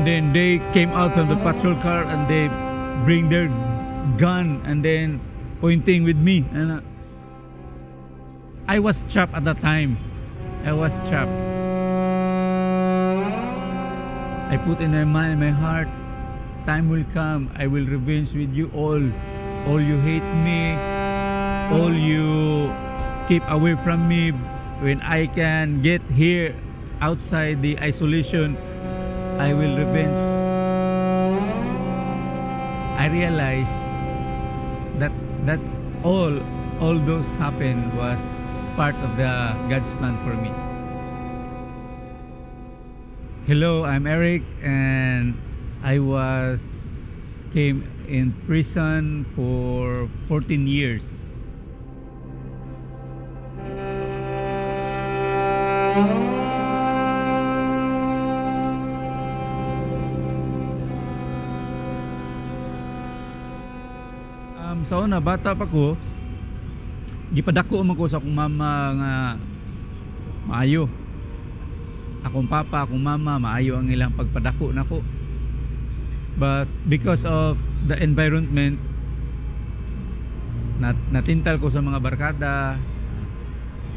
And then they came out from the patrol car and they bring their gun and then pointing with me. And I was trapped at that time. I was trapped. I put in my mind, in my heart, time will come, I will revenge with you all. All you hate me, all you keep away from me. When I can get here outside the isolation, I will revenge. I realized that all those happened was part of the God's plan for me. Hello, I'm Erich, and I came in prison for 14 years. Sa una, bata pa ko, gipadako man ko sa akong mama nga maayo. Akong papa, akong mama, maayo ang ilang pagpadako nako. But because of the environment, natintal ko sa mga barkada.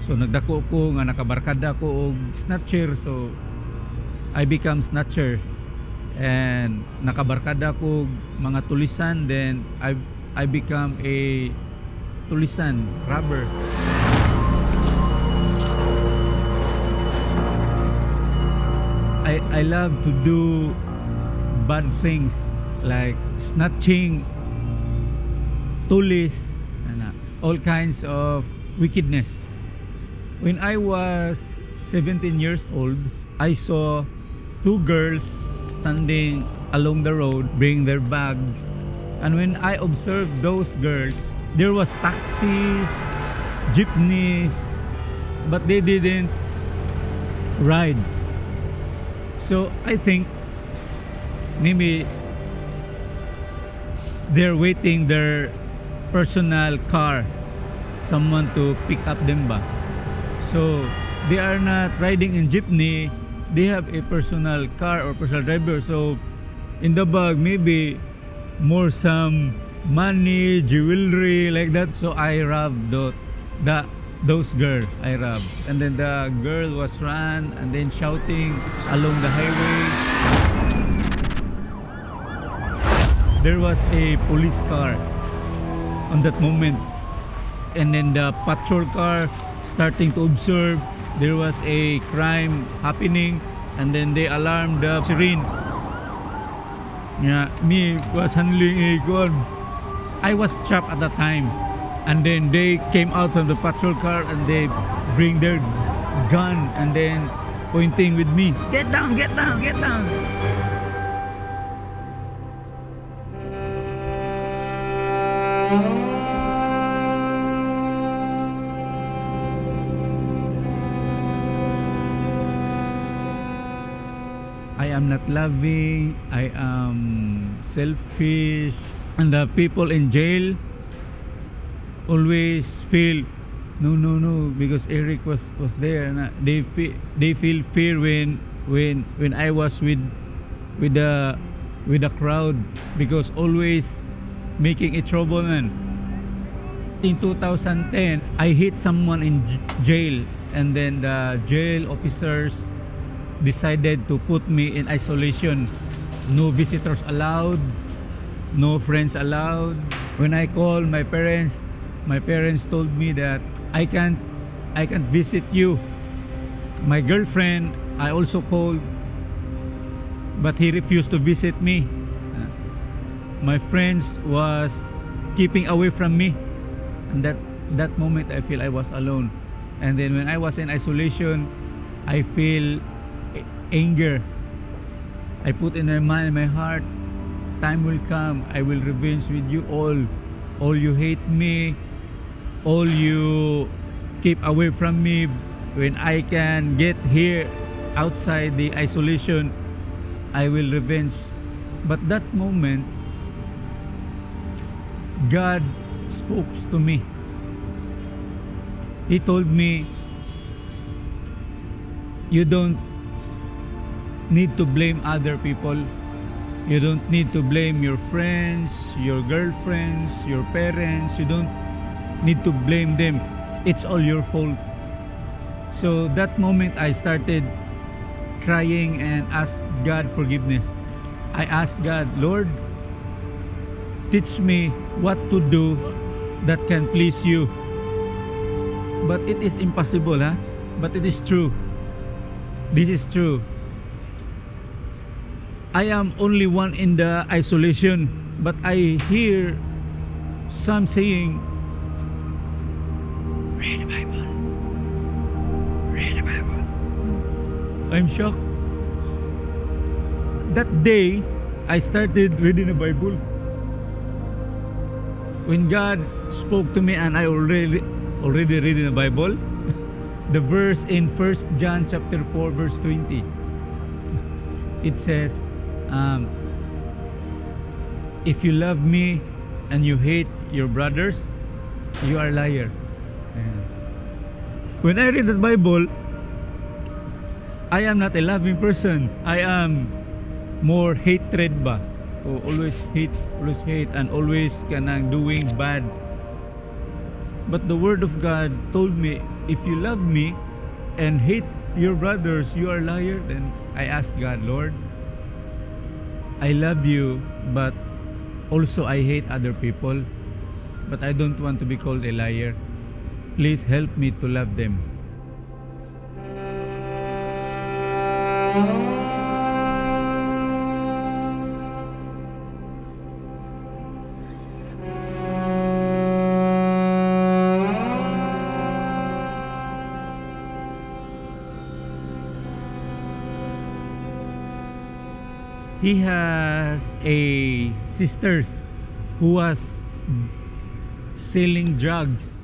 So nagdako ko nga nakabarkada ko og snatcher, so I become snatcher. And nakabarkada ko mga tulisan, then I become a tulisan, robber. I love to do bad things like snatching, tulis, and all kinds of wickedness. When I was 17 years old, I saw two girls standing along the road, bringing their bags. And when I observed those girls, there was taxis, jeepneys, but they didn't ride. So I think maybe they're waiting their personal car, someone to pick up them ba. So they are not riding in jeepney, they have a personal car or personal driver. So in the bag maybe more some money, jewelry, like that. So I robbed those girls. I robbed, and then the girl was run and then shouting along the highway. There was a police car on that moment, and then the patrol car starting to observe there was a crime happening, and then they alarmed the siren. Yeah, me was handling a gun. I was trapped at that time, and then they came out from the patrol car and they bring their gun and then pointing with me. Get down, get down, get down. I am not loving, I am selfish, and the people in jail always feel no, because Erich was there, and they feel fear when I was with the crowd, because always making a trouble, man. In 2010, I hit someone in jail, and then the jail officers decided to put me in isolation. No visitors allowed, no friends allowed. When I called my parents told me that I can't visit you. My girlfriend, I also called, but he refused to visit me. My friends was keeping away from me, and that moment I feel I was alone. And then when I was in isolation, I feel anger. I put in my mind, in my heart, time will come, I will revenge with you all. All you hate me, all you keep away from me. When I can get here outside the isolation, I will revenge. But that moment, God spoke to me. He told me, you don't need to blame other people. You don't need to blame your friends, your girlfriends, your parents. You don't need to blame them. It's all your fault. So that moment I started crying and asked God forgiveness. I asked God, Lord, teach me what to do that can please you. But it is impossible, huh? But it is true. This is true. I am only one in the isolation, but I hear some saying, read the Bible. Read the Bible. I'm shocked. That day, I started reading the Bible. When God spoke to me and I already reading the Bible, the verse in 1 John chapter 4 verse 20, it says, if you love me and you hate your brothers, you are a liar. When I read the Bible, I am not a loving person. I am more hatred ba? O always hate, and always kanang doing bad. But the Word of God told me, if you love me and hate your brothers, you are a liar. Then I asked God, Lord, I love you, but also I hate other people. But I don't want to be called a liar. Please help me to love them. He has a sisters who was selling drugs.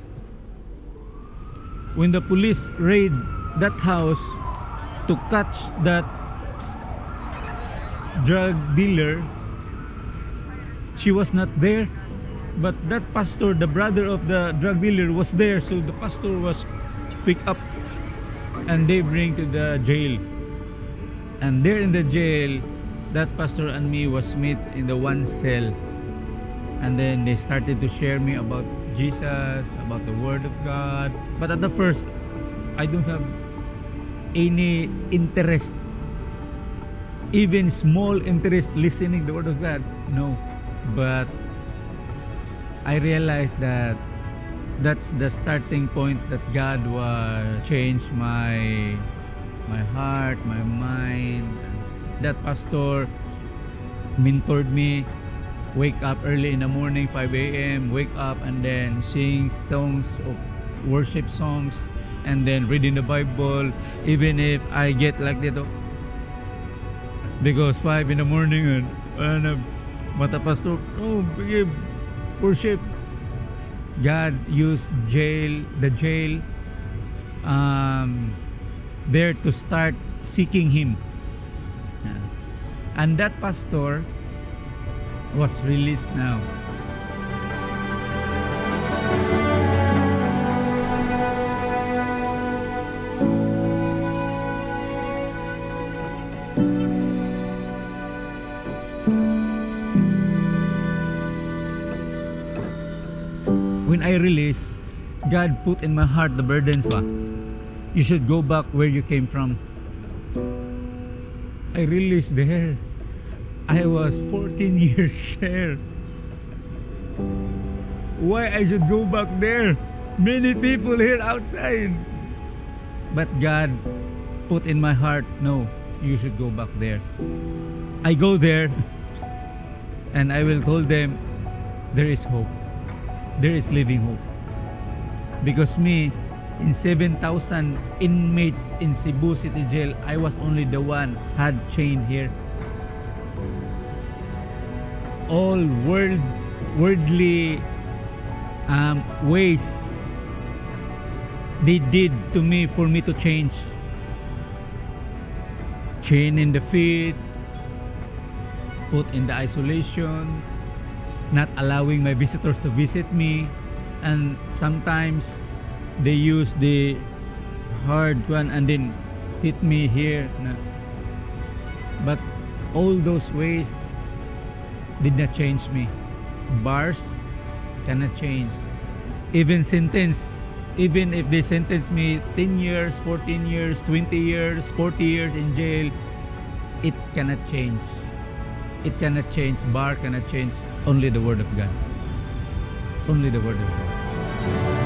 When the police raid that house to catch that drug dealer, she was not there. But that pastor, the brother of the drug dealer, was there. So the pastor was picked up and they bring to the jail. And there in the jail, that pastor and me was meet in the one cell, and then they started to share me about Jesus, about the Word of God. But at the first, I don't have any interest, even small interest listening the Word of God. No, but I realized that that's the starting point that God will change my heart, my mind. That pastor mentored me. Wake up early in the morning, 5 a.m. Wake up and then sing songs of worship songs, and then reading the Bible, even if I get like that. Because 5 in the morning and mata pastor, worship. God used the jail there to start seeking Him. And that pastor was released now. When I released, God put in my heart the burdens pa. You should go back where you came from. I released there. I was 14 years there. Why I should go back there? Many people here outside. But God put in my heart, no, you should go back there. I go there and I will tell them there is hope. There is living hope. Because me, in 7,000 inmates in Cebu City Jail, I was only the one had chain here. All worldly ways they did to me for me to change. Chain in the feet, put in the isolation, not allowing my visitors to visit me, and sometimes they use the hard one and then hit me here. But all those ways did not change me. Bars cannot change. Even if they sentence me 10 years, 14 years, 20 years, 40 years in jail, it cannot change. It cannot change. Bar cannot change. Only the Word of God. Only the Word of God.